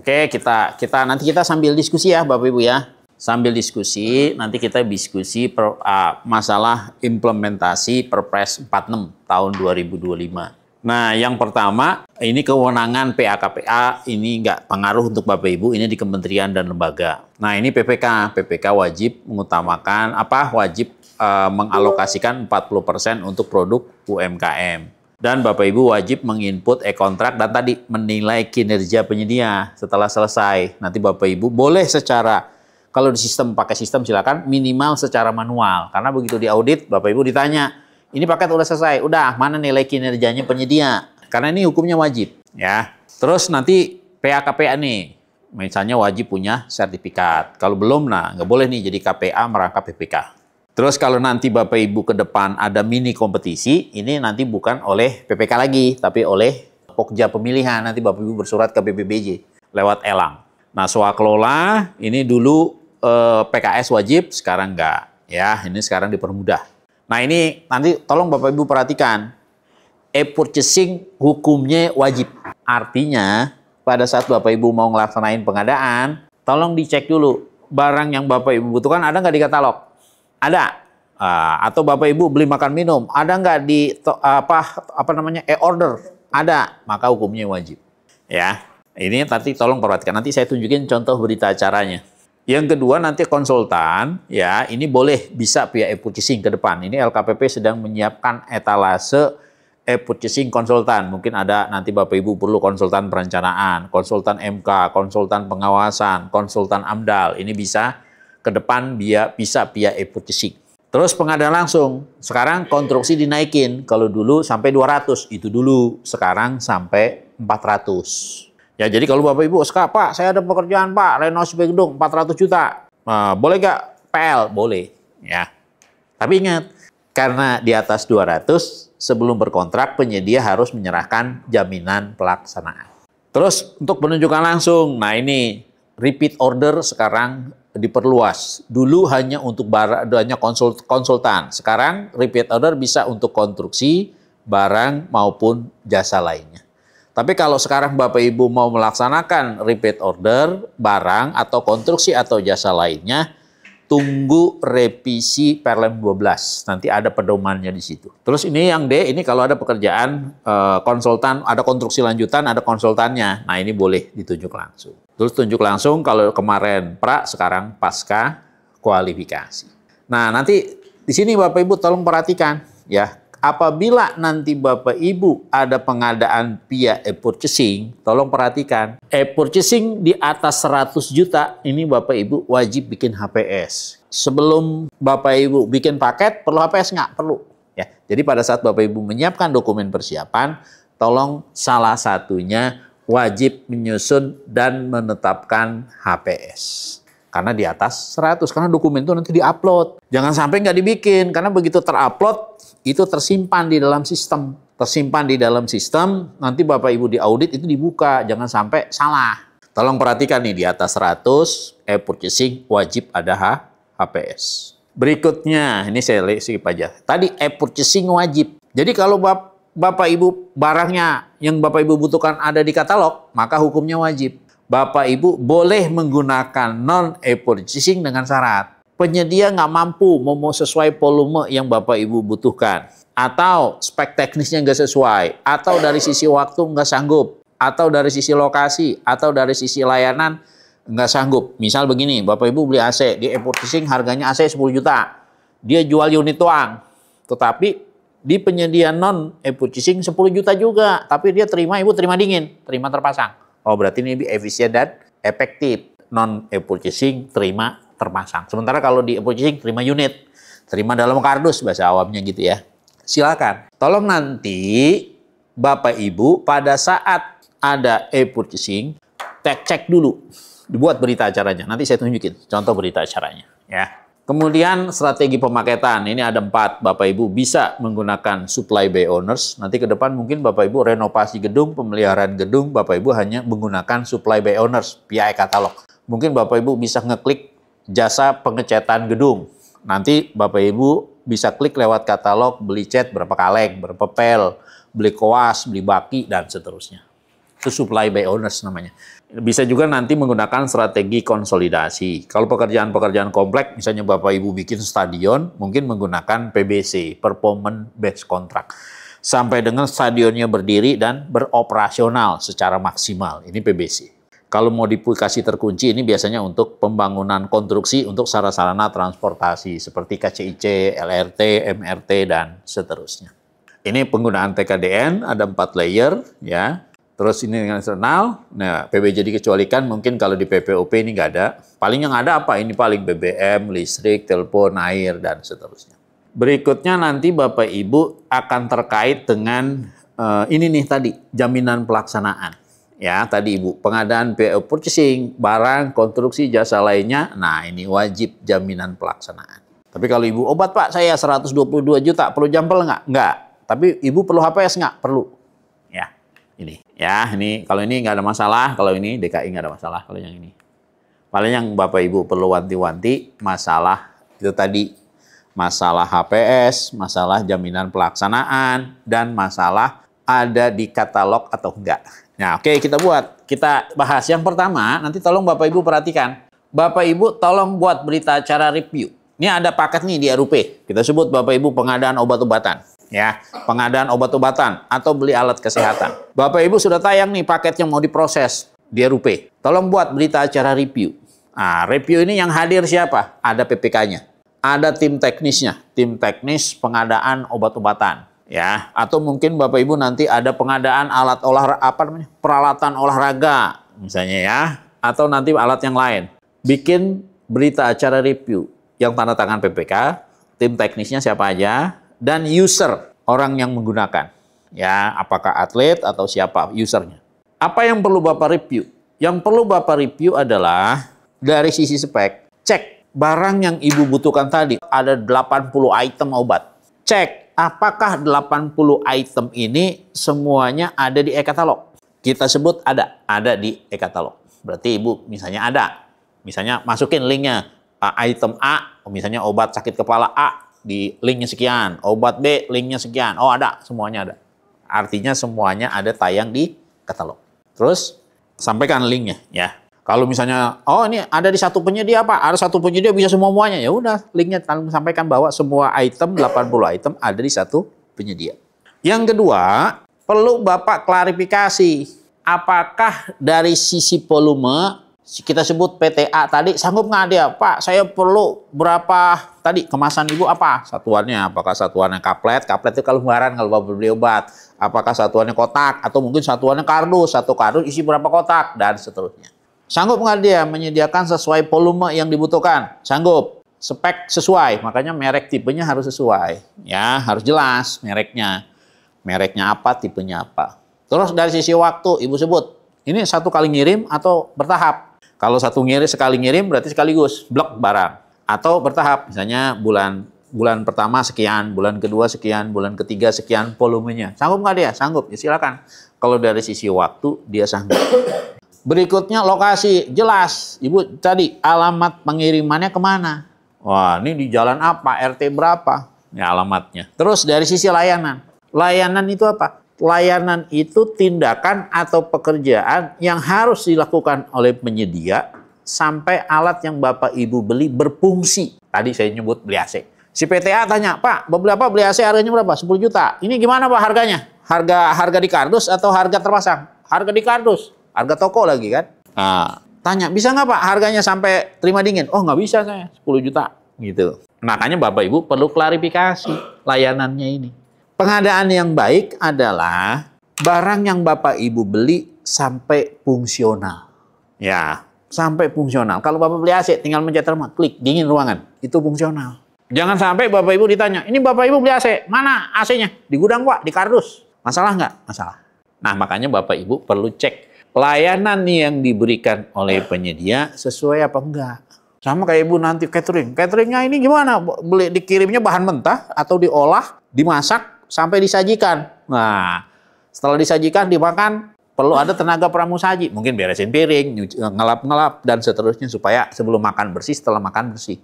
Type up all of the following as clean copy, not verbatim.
Oke, nanti kita sambil diskusi ya Bapak Ibu ya. Sambil diskusi, nanti kita diskusi masalah implementasi Perpres 46 tahun 2025. Nah, yang pertama, ini kewenangan PA-KPA ini nggak pengaruh untuk Bapak Ibu, ini di kementerian dan lembaga. Nah, ini PPK. PPK wajib mengutamakan, wajib mengalokasikan 40% untuk produk UMKM. Dan Bapak Ibu wajib menginput e-kontrak dan tadi menilai kinerja penyedia setelah selesai. Nanti Bapak Ibu boleh kalau di sistem, pakai sistem silakan, minimal secara manual. Karena begitu diaudit, Bapak Ibu ditanya, ini paket udah selesai, udah mana nilai kinerjanya penyedia? Karena ini hukumnya wajib, ya. Terus nanti PA-KPA nih, misalnya wajib punya sertifikat. Kalau belum, nggak boleh nih jadi KPA merangkap PPK. Terus kalau nanti Bapak Ibu ke depan ada mini kompetisi, ini nanti bukan oleh PPK lagi, tapi oleh Pokja Pemilihan. Nanti Bapak Ibu bersurat ke BPBJ lewat elang. Nah, swaklola ini dulu PKS wajib, sekarang enggak, ya. Ini sekarang dipermudah. Nah, ini nanti tolong Bapak Ibu perhatikan, e-purchasing hukumnya wajib. Artinya, pada saat Bapak Ibu mau ngelaksanain pengadaan, tolong dicek dulu, barang yang Bapak Ibu butuhkan ada nggak di katalog? Ada. Atau Bapak Ibu beli makan minum, ada nggak di e-order? Ada, maka hukumnya wajib. Ya, ini nanti tolong perhatikan. Nanti saya tunjukin contoh berita acaranya. Yang kedua nanti konsultan, ya ini bisa via e-purchasing ke depan. Ini LKPP sedang menyiapkan etalase e-purchasing konsultan. Mungkin ada nanti Bapak Ibu perlu konsultan perencanaan, konsultan MK, konsultan pengawasan, konsultan AMDAL. Ini bisa ke depan bisa via e-purchasing. Terus pengadaan langsung. Sekarang konstruksi dinaikin. Kalau dulu sampai 200, itu dulu. Sekarang sampai 400. Ya, jadi kalau Bapak Ibu, Pak, saya ada pekerjaan Pak, renovasi gedung 400 juta. Boleh nggak PL? Boleh. Ya. Tapi ingat, karena di atas 200, sebelum berkontrak, penyedia harus menyerahkan jaminan pelaksanaan. Terus untuk penunjukan langsung, nah ini repeat order sekarang diperluas. Dulu hanya untuk konsultan. Sekarang repeat order bisa untuk konstruksi, barang maupun jasa lainnya. Tapi kalau sekarang Bapak Ibu mau melaksanakan repeat order, barang atau konstruksi atau jasa lainnya, tunggu revisi Perlem 12. Nanti ada pedomannya di situ. Terus ini yang D, ini kalau ada pekerjaan konsultan, ada konstruksi lanjutan, ada konsultannya. Nah, ini boleh ditunjuk langsung. Terus tunjuk langsung kalau kemarin pra, sekarang pasca kualifikasi. Nah, nanti di sini Bapak Ibu tolong perhatikan ya. Apabila nanti Bapak Ibu ada pengadaan via e-purchasing, tolong perhatikan. E-purchasing di atas 100 juta, ini Bapak Ibu wajib bikin HPS. Sebelum Bapak Ibu bikin paket, perlu HPS nggak? Perlu. Ya. Jadi pada saat Bapak Ibu menyiapkan dokumen persiapan, tolong salah satunya wajib menyusun dan menetapkan HPS. Karena di atas 100, karena dokumen itu nanti di-upload. Jangan sampai nggak dibikin, karena begitu terupload, itu tersimpan di dalam sistem. Tersimpan di dalam sistem, nanti Bapak Ibu diaudit itu dibuka, jangan sampai salah. Tolong perhatikan nih, di atas 100, e-purchasing wajib ada HPS. Berikutnya, ini saya skip aja. Tadi e-purchasing wajib. Jadi kalau Bapak Ibu barangnya yang Bapak Ibu butuhkan ada di katalog, maka hukumnya wajib. Bapak Ibu boleh menggunakan non-e-purchasing dengan syarat. Penyedia nggak mampu mau sesuai volume yang Bapak Ibu butuhkan. Atau spek teknisnya nggak sesuai. Atau dari sisi waktu nggak sanggup. Atau dari sisi lokasi. Atau dari sisi layanan nggak sanggup. Misal begini, Bapak Ibu beli AC. Di e-purchasing harganya AC 10 juta. Dia jual unit doang. Tetapi di penyedia non-e-purchasing 10 juta juga. Tapi dia Ibu terima dingin. Terima terpasang. Oh, berarti ini lebih efisien dan efektif. Non-e-purchasing terima terpasang. Sementara kalau di e-purchasing terima unit. Terima dalam kardus bahasa awamnya gitu ya. Silakan. Tolong nanti Bapak Ibu pada saat ada e-purchasing, cek dulu. Dibuat berita acaranya. Nanti saya tunjukin contoh berita acaranya. Ya. Kemudian strategi pemaketan, ini ada 4. Bapak Ibu bisa menggunakan supply by owners. Nanti ke depan mungkin Bapak Ibu renovasi gedung, pemeliharaan gedung, Bapak Ibu hanya menggunakan supply by owners via e-katalog. Mungkin Bapak Ibu bisa ngeklik jasa pengecatan gedung. Nanti Bapak Ibu bisa klik lewat katalog, beli cat berapa kaleng, berapa pel, beli koas, beli baki, dan seterusnya. Itu supply by owners namanya. Bisa juga nanti menggunakan strategi konsolidasi. Kalau pekerjaan-pekerjaan kompleks, misalnya Bapak Ibu bikin stadion, mungkin menggunakan PBC, Performance Based Contract. Sampai dengan stadionnya berdiri dan beroperasional secara maksimal. Ini PBC. Kalau modifikasi terkunci ini biasanya untuk pembangunan konstruksi untuk sarana transportasi seperti KCIC, LRT, MRT, dan seterusnya. Ini penggunaan TKDN, ada 4 layer, ya. Terus ini nasional, nah PBJ dikecualikan mungkin kalau di PPOP ini nggak ada. Paling yang ada apa? Ini paling BBM, listrik, telepon, air, dan seterusnya. Berikutnya nanti Bapak Ibu akan terkait dengan ini nih tadi, jaminan pelaksanaan. Ya tadi Ibu, pengadaan PO purchasing, barang, konstruksi, jasa lainnya, nah ini wajib jaminan pelaksanaan. Tapi kalau Ibu, obat Pak saya 122 juta, perlu jampel nggak? Nggak. Tapi Ibu perlu HPS nggak? Perlu. Ya. Ini kalau ini nggak ada masalah, kalau ini DKI nggak ada masalah, kalau yang ini. Paling yang Bapak Ibu perlu wanti-wanti masalah itu tadi, masalah HPS, masalah jaminan pelaksanaan, dan masalah ada di katalog atau enggak. Nah, oke, kita bahas. Yang pertama, nanti tolong Bapak Ibu perhatikan. Bapak Ibu tolong buat berita acara review. Ini ada paket nih di RUP. Kita sebut Bapak Ibu pengadaan obat-obatan. Ya, pengadaan obat-obatan atau beli alat kesehatan. Bapak Ibu sudah tayang nih paket yang mau diproses di RUP. Tolong buat berita acara review. Nah, review ini yang hadir siapa? Ada PPK-nya. Ada tim teknisnya, tim teknis pengadaan obat-obatan. Ya, atau mungkin Bapak Ibu nanti ada pengadaan alat peralatan olahraga misalnya ya, atau nanti alat yang lain. Bikin berita acara review yang tanda tangan PPK, tim teknisnya siapa aja, dan user, orang yang menggunakan. Ya, apakah atlet atau siapa usernya. Apa yang perlu Bapak review? Yang perlu Bapak review adalah dari sisi spek, cek barang yang Ibu butuhkan tadi. Ada 80 item obat. Cek apakah 80 item ini semuanya ada di e-katalog. Kita sebut ada di e-katalog. Berarti Ibu misalnya ada. Misalnya masukin linknya, item A, misalnya obat sakit kepala A, di linknya sekian, obat B linknya sekian, oh ada, semuanya ada. Artinya semuanya ada tayang di katalog. Terus sampaikan linknya ya. Kalau misalnya, oh ini ada di satu penyedia Pak, ada satu penyedia bisa semuanya, ya udah linknya sampaikan bahwa semua item, 80 item ada di satu penyedia. Yang kedua, perlu Bapak klarifikasi, apakah dari sisi volume, kita sebut PTA tadi, sanggup nggak dia? Pak, saya perlu berapa tadi kemasan Ibu apa? Satuannya, apakah satuannya kaplet? Kaplet itu kalau lembaran kalau Bapak beli obat. Apakah satuannya kotak? Atau mungkin satuannya kardus? Satu kardus isi berapa kotak? Dan seterusnya. Sanggup nggak dia menyediakan sesuai volume yang dibutuhkan? Sanggup. Spek sesuai. Makanya merek tipenya harus sesuai. Ya, harus jelas mereknya. Mereknya apa, tipenya apa. Terus dari sisi waktu, Ibu sebut. Ini satu kali ngirim atau bertahap? Kalau sekali ngirim berarti sekaligus blok barang. Atau bertahap, misalnya bulan pertama sekian, bulan kedua sekian, bulan ketiga sekian volumenya. Sanggup nggak dia? Sanggup, ya silakan. Kalau dari sisi waktu dia sanggup. Berikutnya lokasi, jelas. Ibu tadi alamat pengirimannya kemana? Wah, ini di jalan apa? RT berapa? Ya alamatnya. Terus dari sisi layanan. Layanan itu apa? Layanan itu tindakan atau pekerjaan yang harus dilakukan oleh penyedia sampai alat yang Bapak Ibu beli berfungsi. Tadi saya nyebut beli AC. Si PTA tanya, Pak, berapa beli AC harganya berapa? 10 juta. Ini gimana Pak harganya? Harga di kardus atau harga terpasang? Harga di kardus. Harga toko lagi kan? Nah, tanya, bisa nggak Pak harganya sampai terima dingin? Oh nggak bisa saya, 10 juta. Gitu. Makanya Bapak Ibu perlu klarifikasi layanannya ini. Pengadaan yang baik adalah barang yang Bapak Ibu beli sampai fungsional. Ya, sampai fungsional. Kalau Bapak beli AC, tinggal mencet remote, klik, dingin ruangan. Itu fungsional. Jangan sampai Bapak Ibu ditanya, ini Bapak Ibu beli AC, mana AC-nya? Di gudang Pak, di kardus. Masalah nggak? Masalah. Nah, makanya Bapak Ibu perlu cek layanan yang diberikan oleh penyedia sesuai apa enggak. Sama kayak Ibu nanti catering. Cateringnya ini gimana? Dikirimnya bahan mentah atau diolah, dimasak, sampai disajikan. Nah, setelah disajikan, dimakan, perlu ada tenaga pramusaji. Mungkin beresin piring, ngelap-ngelap, dan seterusnya supaya sebelum makan bersih, setelah makan bersih.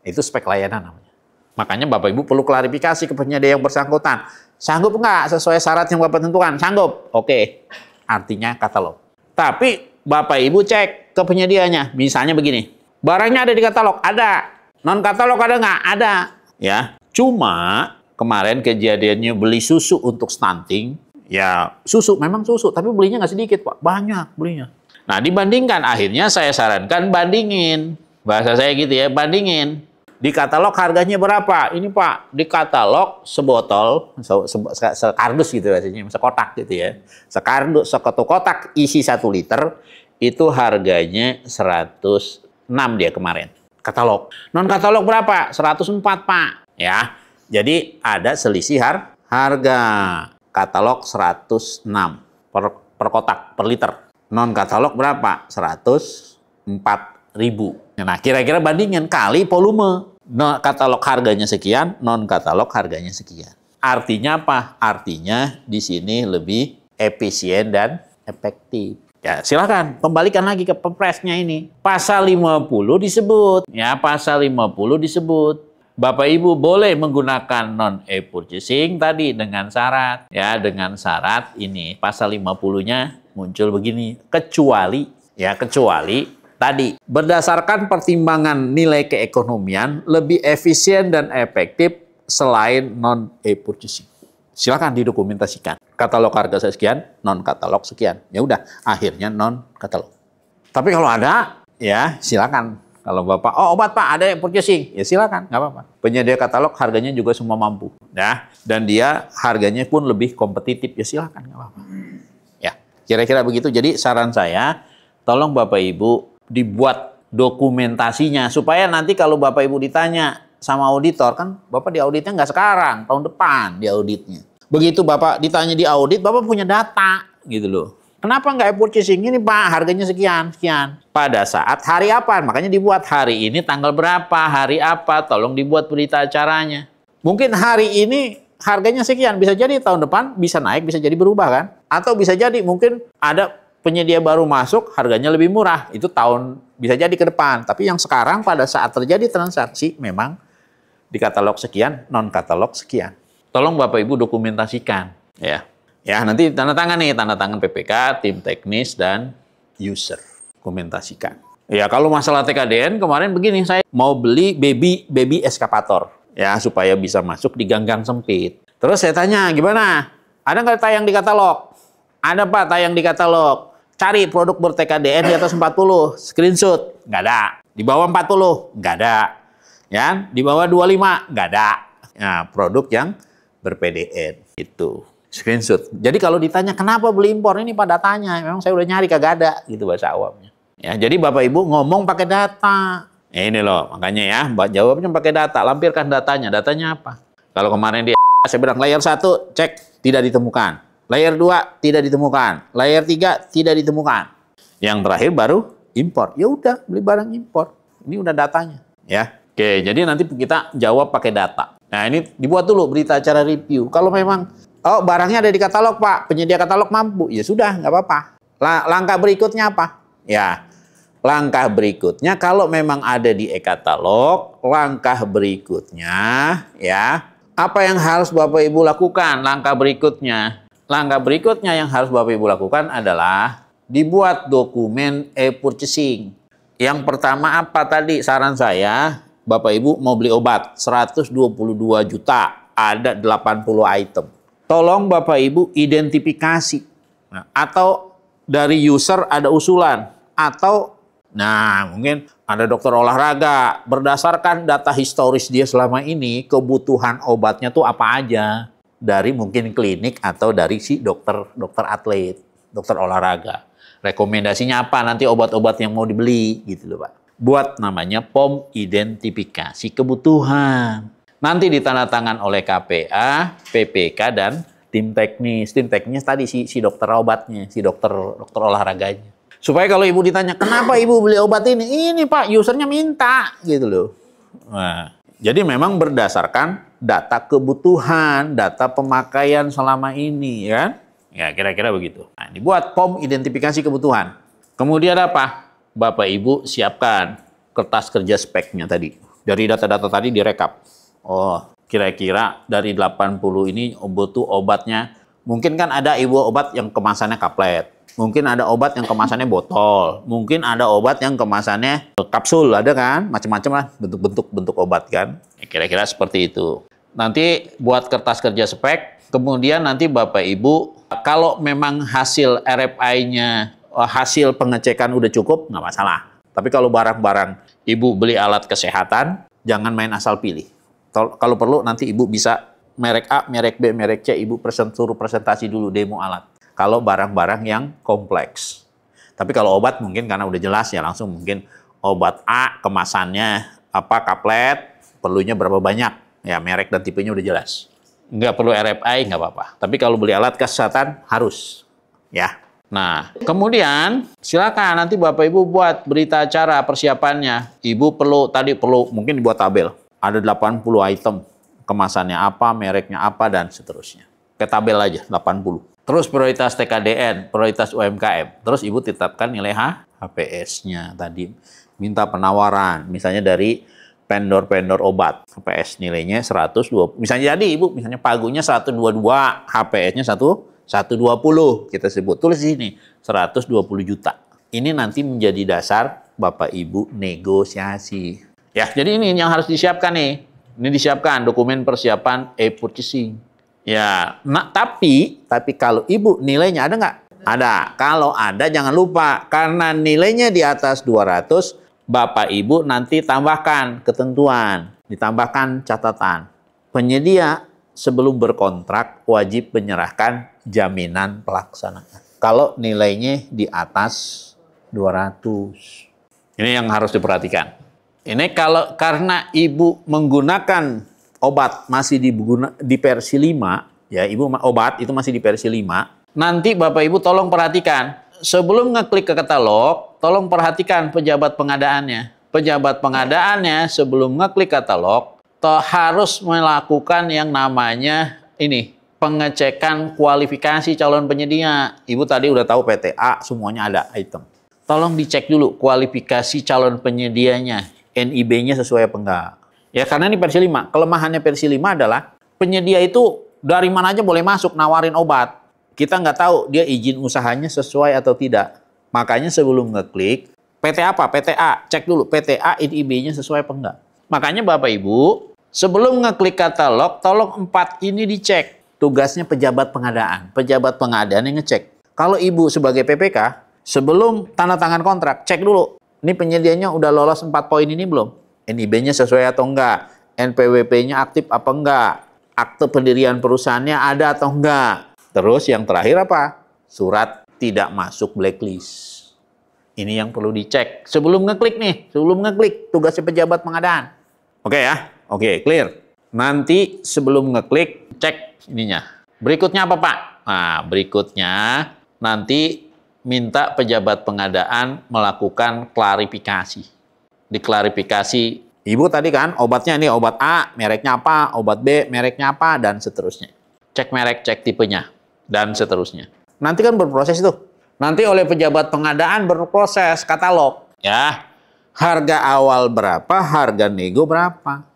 Itu spek layanan namanya. Makanya Bapak Ibu perlu klarifikasi ke penyedia yang bersangkutan. Sanggup nggak sesuai syarat yang Bapak tentukan? Sanggup. Oke. Artinya katalog. Tapi Bapak Ibu cek ke penyedianya. Misalnya begini, barangnya ada di katalog, ada. Non katalog ada nggak? Ada. Ya, cuma kemarin kejadiannya beli susu untuk stunting. Ya, susu memang susu, tapi belinya nggak sedikit, Pak. Banyak belinya. Nah, dibandingkan, akhirnya saya sarankan bandingin. Bahasa saya gitu ya, bandingin. Di katalog harganya berapa? Ini Pak, di katalog sebotol, sekardus gitu biasanya, sekotak gitu ya. Sekardus, satu kotak isi 1 liter, itu harganya 106 dia kemarin. Katalog. Non katalog berapa? 104 Pak. Ya, jadi ada selisih harga. Katalog 106 per kotak, per liter. Non katalog berapa? 104.000. Nah, kira-kira bandingin kali volume. Non katalog harganya sekian, non katalog harganya sekian. Artinya apa? Artinya di sini lebih efisien dan efektif. Ya, silakan kembalikan lagi ke Perpresnya ini. Pasal 50 disebut. Ya, pasal 50 disebut. Bapak Ibu boleh menggunakan non e-purchasing tadi dengan syarat. Ya, dengan syarat ini pasal 50-nya muncul begini. Kecuali tadi berdasarkan pertimbangan nilai keekonomian lebih efisien dan efektif selain non e-purchasing. Silakan didokumentasikan. Katalog harga sekian, non katalog sekian. Ya udah, akhirnya non katalog. Tapi kalau ada, ya silakan. Kalau Bapak, oh obat Pak, ada purchasing, ya silakan, nggak apa-apa. Penyedia katalog harganya juga semua mampu, ya. Dan dia harganya pun lebih kompetitif, ya silakan, nggak apa-apa. Ya, kira-kira begitu. Jadi saran saya, tolong Bapak Ibu dibuat dokumentasinya supaya nanti kalau Bapak Ibu ditanya sama auditor, kan Bapak di auditnya nggak sekarang, tahun depan di auditnya. Begitu Bapak ditanya di audit, Bapak punya data, gitu loh. Kenapa nggak e-purchasing? Ini Pak, harganya sekian. Pada saat hari apa? Makanya dibuat hari ini tanggal berapa, hari apa, tolong dibuat berita acaranya. Mungkin hari ini harganya sekian, bisa jadi tahun depan bisa naik, bisa jadi berubah kan? Atau bisa jadi mungkin ada penyedia baru masuk, harganya lebih murah. Itu bisa jadi ke depan. Tapi yang sekarang pada saat terjadi transaksi, memang di katalog sekian, non katalog sekian. Tolong Bapak Ibu dokumentasikan, ya. Ya, nanti tanda tangan PPK, tim teknis, dan user. Dokumentasikan. Ya, kalau masalah TKDN, kemarin begini, saya mau beli baby eskavator. Ya, supaya bisa masuk di gang-gang sempit. Terus saya tanya, gimana? Ada nggak tayang di katalog? Ada Pak, tayang di katalog. Cari produk ber-TKDN di atas 40. Screenshot, nggak ada. Di bawah 40, nggak ada. Ya, di bawah 25, nggak ada. Nah, produk yang ber-PDN. Itu. Screenshot. Jadi kalau ditanya kenapa beli impor, ini Pak datanya. Memang saya udah nyari kagak ada, gitu bahasa awamnya. Ya, jadi Bapak Ibu ngomong pakai data. Ya, ini loh, makanya ya, jawabnya pakai data, lampirkan datanya. Datanya apa? Kalau kemarin saya bilang layer 1 cek tidak ditemukan. Layer 2 tidak ditemukan. Layer 3 tidak ditemukan. Yang terakhir baru impor. Ya udah, beli barang impor. Ini udah datanya, ya. Oke, jadi nanti kita jawab pakai data. Nah, ini dibuat dulu berita acara review. Kalau memang barangnya ada di katalog, Pak. Penyedia katalog mampu. Ya sudah, nggak apa-apa. Langkah berikutnya apa? Ya, langkah berikutnya kalau memang ada di e-katalog, langkah berikutnya, ya, apa yang harus Bapak Ibu lakukan? Langkah berikutnya yang harus Bapak Ibu lakukan adalah dibuat dokumen e-purchasing. Yang pertama apa tadi saran saya? Bapak Ibu mau beli obat 122 juta, ada 80 item. Tolong Bapak Ibu identifikasi. Nah, atau dari user ada usulan. Atau, mungkin ada dokter olahraga. Berdasarkan data historis dia selama ini, kebutuhan obatnya tuh apa aja. Dari mungkin klinik atau dari si dokter atlet, dokter olahraga. Rekomendasinya apa nanti obat-obat yang mau dibeli, gitu loh Pak. Buat namanya POM identifikasi kebutuhan. Nanti ditandatangan oleh KPA, PPK, dan tim teknis. Tim teknis tadi si dokter obatnya, si dokter olahraganya. Supaya kalau Ibu ditanya, kenapa Ibu beli obat ini? Ini Pak, usernya minta, gitu loh. Nah, jadi memang berdasarkan data kebutuhan, data pemakaian selama ini, ya. Ya, kira-kira begitu. Nah, dibuat POM identifikasi kebutuhan. Kemudian apa? Bapak Ibu siapkan kertas kerja speknya tadi. Dari data-data tadi direkap. Oh, kira-kira dari 80 ini butuh obatnya. Mungkin kan ada obat yang kemasannya kaplet. Mungkin ada obat yang kemasannya botol, mungkin ada obat yang kemasannya kapsul, ada kan? Macam-macam lah bentuk obat kan. Kira-kira seperti itu. Nanti buat kertas kerja spek, kemudian nanti Bapak Ibu, kalau memang hasil RFI-nya, hasil pengecekan udah cukup, nggak masalah. Tapi kalau barang-barang Ibu beli alat kesehatan, jangan main asal pilih. Kalau perlu nanti Ibu bisa merek A, merek B, merek C, Ibu suruh presentasi dulu demo alat. Kalau barang-barang yang kompleks. Tapi kalau obat mungkin karena udah jelas ya, langsung mungkin obat A kemasannya apa, kaplet, perlunya berapa banyak, ya merek dan tipenya udah jelas. Nggak perlu RFI, nggak apa-apa. Tapi kalau beli alat kesehatan harus, ya. Nah, kemudian silakan nanti Bapak Ibu buat berita acara persiapannya. Ibu perlu mungkin dibuat tabel. Ada 80 item, kemasannya apa, mereknya apa, dan seterusnya. Ke tabel aja, 80. Terus prioritas TKDN, prioritas UMKM. Terus Ibu tetapkan nilai HPS-nya tadi. Minta penawaran, misalnya dari vendor-vendor obat. HPS nilainya 120. Misalnya jadi Ibu, misalnya pagunya 122, HPS-nya 120 kita sebut. Tulis di sini, 120 juta. Ini nanti menjadi dasar Bapak Ibu negosiasi. Ya, jadi ini yang harus disiapkan nih. Ini disiapkan dokumen persiapan e-purchasing. Ya, nah, tapi kalau Ibu nilainya ada nggak? Ada. Kalau ada jangan lupa, karena nilainya di atas 200, Bapak Ibu nanti tambahkan ketentuan, ditambahkan catatan. Penyedia sebelum berkontrak wajib menyerahkan jaminan pelaksanaan. Kalau nilainya di atas 200. Ini yang harus diperhatikan. Ini karena Ibu menggunakan obat masih di versi 5, ya Ibu obat itu masih di versi 5, nanti Bapak Ibu tolong perhatikan, sebelum ngeklik ke katalog, tolong perhatikan pejabat pengadaannya. Pejabat pengadaannya sebelum ngeklik katalog, harus melakukan yang namanya ini, pengecekan kualifikasi calon penyedia. Ibu tadi udah tahu PTA, semuanya ada item. Tolong dicek dulu kualifikasi calon penyedianya, NIB-nya sesuai apa enggak. Ya karena ini versi 5. Kelemahannya versi 5 adalah penyedia itu dari mana aja boleh masuk nawarin obat. Kita nggak tahu dia izin usahanya sesuai atau tidak. Makanya sebelum ngeklik, PT apa? PTA. Cek dulu PTA NIB-nya sesuai apa enggak. Makanya Bapak Ibu, sebelum ngeklik katalog, tolong 4 ini dicek. Tugasnya pejabat pengadaan. Pejabat pengadaan yang ngecek. Kalau Ibu sebagai PPK, sebelum tanda tangan kontrak, cek dulu. Ini penyedianya udah lolos 4 poin ini belum? NIB-nya sesuai atau enggak, NPWP-nya aktif apa enggak, akte pendirian perusahaannya ada atau enggak. Terus yang terakhir apa? Surat tidak masuk blacklist. Ini yang perlu dicek sebelum ngeklik nih, sebelum ngeklik tugasnya pejabat pengadaan. Oke ya? Oke, clear. Nanti sebelum ngeklik, cek ininya. Berikutnya apa Pak? Nah, berikutnya nanti minta pejabat pengadaan melakukan klarifikasi. Diklarifikasi, Ibu tadi kan obatnya ini obat A, mereknya apa, obat B, mereknya apa, dan seterusnya. Cek merek, cek tipenya, dan seterusnya. Nanti kan berproses itu. Nanti oleh pejabat pengadaan berproses katalog. Ya, harga awal berapa, harga nego berapa.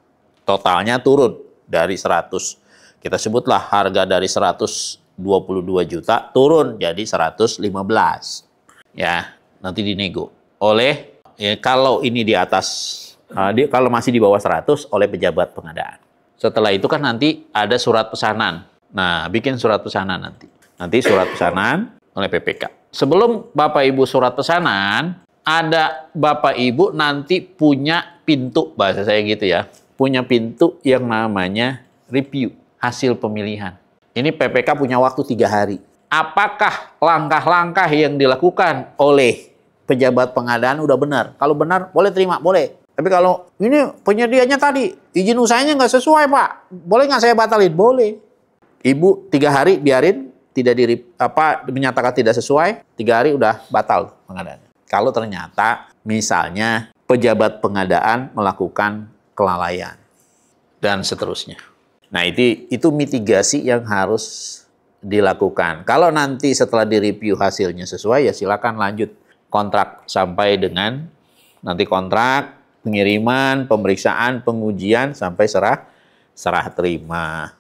Totalnya turun dari 100. Kita sebutlah harga dari 122 juta turun jadi 115. Ya, nanti dinego oleh ya, kalau ini di atas, kalau masih di bawah 100 oleh pejabat pengadaan. Setelah itu kan nanti ada surat pesanan. Nah, bikin surat pesanan nanti. Nanti surat pesanan oleh PPK. Sebelum Bapak Ibu surat pesanan, ada Bapak Ibu nanti punya pintu, bahasa saya gitu ya. Punya pintu yang namanya review, hasil pemilihan. Ini PPK punya waktu 3 hari. Apakah langkah-langkah yang dilakukan oleh pejabat pengadaan udah benar? Kalau benar, boleh terima, boleh. Tapi kalau ini penyedianya tadi, izin usahanya nggak sesuai, Pak. Boleh nggak saya batalin? Boleh. Ibu 3 hari biarin, tidak menyatakan tidak sesuai, 3 hari udah batal pengadaan. Kalau ternyata misalnya pejabat pengadaan melakukan kelalaian dan seterusnya. Nah, itu mitigasi yang harus dilakukan. Kalau nanti setelah direview hasilnya sesuai, ya silakan lanjut kontrak sampai dengan nanti kontrak, pengiriman, pemeriksaan, pengujian sampai serah terima.